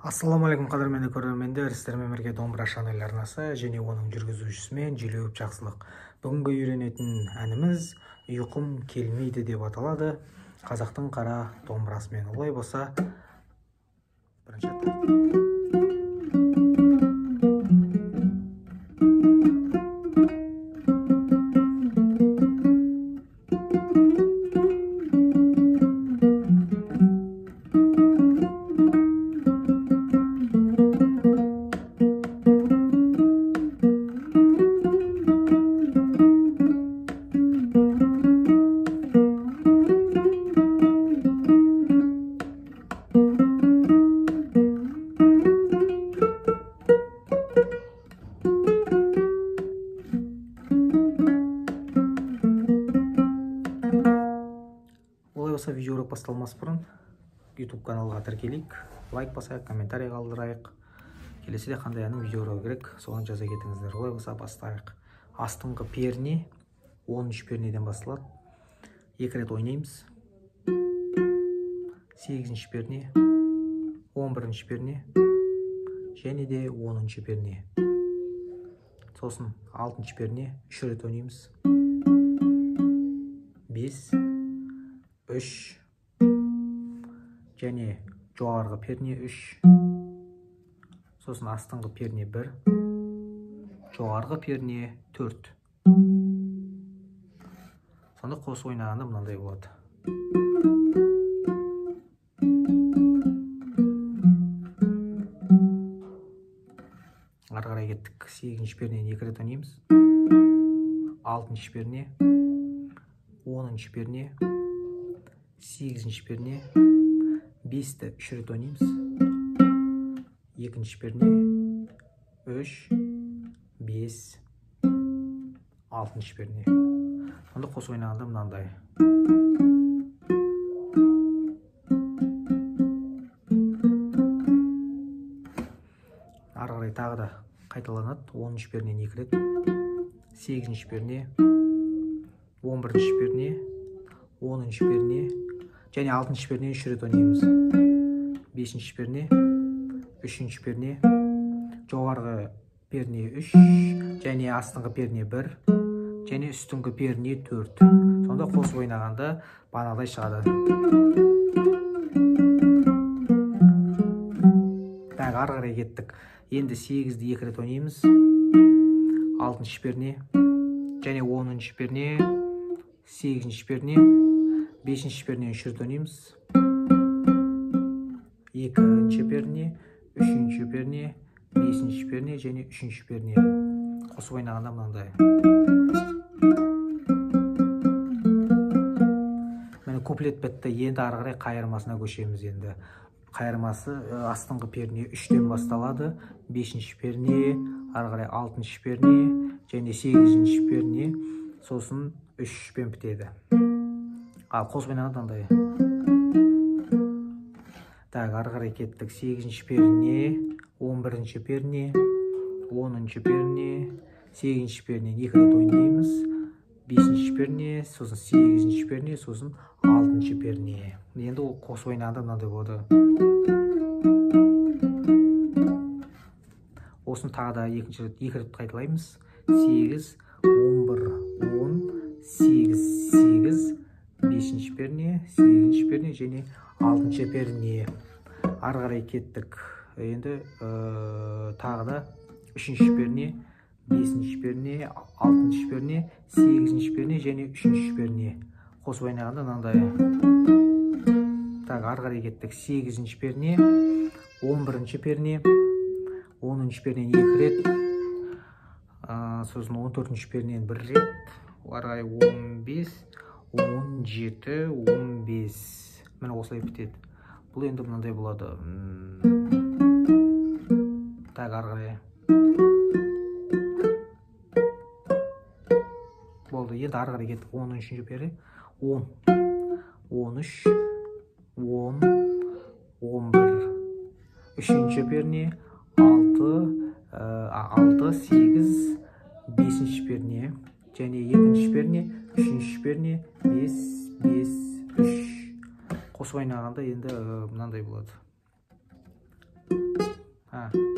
Ассаламу алейкум қадірменді көрермендер, сіздермен бірге домбыра шанель арнасы және оның жүргізушісімен Желеуіп Жақсылық. Бүгінгі үйренетін әніміз ұйқым келмейді деп аталады. Қазақтың қара домбырасымен. Олай болса, бірінші аттар. Олай болса, видеоролик басталмас бұрын YouTube каналға тіркелейік, лайк басайық, комментарий қалдырайық. Келесіде қандай әнім видеоролик керек, соған жаза кетіңіздер. Олай болса, бастайық. Астыңғы перне 13 пернеден басталады. 2 рет ойнаймыз. 8 перне, 11 перне және де 10 перне. Сосын 6 перне 3 рет ойнаймыз. 5, 3 және жоғарғы перне 3. Сосын астыңғы перне 1, жоғарғы перне 4. Сонда қос ойнағанда мынандай болады. Ары қарай кеттік. 8 пернені 2 рет ойнаймыз. 6 перне, 10 перне, 8 перне, 5-ті 3 рет ойнаймыз. 2 перне, 3, 5, 6 перне. Сонда қос ойнағанда мынандай. Ары қарай тағы да қайталанады. 10 пернені 2 рет, 8 перне, 11 перне, 10 перне және 6 перне 3 рет ойнаймыз. 5 перне, 3 перне, жоғарғы перне 3 және астыңғы перне 1 және үстіңгі перне 4. Сонда қос ойнағанда бағанадай шығады. Ары қарай кеттік. Енді 8-ді 2 рет ойнаймыз. 6 перне және 10 перне, 8 перне, 5 перне 3 рет ойнаймыз. 2 перне, 3 перне, 5 перне және 3 перне. Қосып ойнағанда мынандай. Міне куплет бітті. Енді ары қарай қайырмасына көшеміз. Енді қайырмасы астыңғы перне 3-тен басталады. 5 перне, ары қарай 6 перне және 8 перне, сосын 3-пен бітеді. Ал қосып ойнағанда мынандай. Так, ары қарай кеттік. 8 перне, 11 перне, 10 перне, 8 перне 2 рет ойнаймыз. 5 перне, сосын 8 перне, сосын 6 перне. Енді ол қос ойнағанда мынандай болады. Осын тағы да 2 рет қайталаймыз. 8, 11, 10, 8, 5 перне, 8 перне және 6 перне. Ары қарай кеттік. Енді тағы да 3 перне, 5 перне, 6 перне, 8 перне және 3 перне. Қосып ойнағанда мынандай. Так, ары қарай кеттік. 8 перне, 11 перне, 10 пернен 2 рет, сосын 14 пернен 1 рет, ары қарай 15, 17, 15. Міне осылай бітеді. Бұл енді мынандай болады. Так, ары қарай. Болды. Енді ары қарай кеттік. 13 перне, 10, 13, 10, 11, 3 перне, 6, 8, 5 перне және 2 перне, 3 перне, 5, 3. Қосып ойнағанда енді мынандай болады. а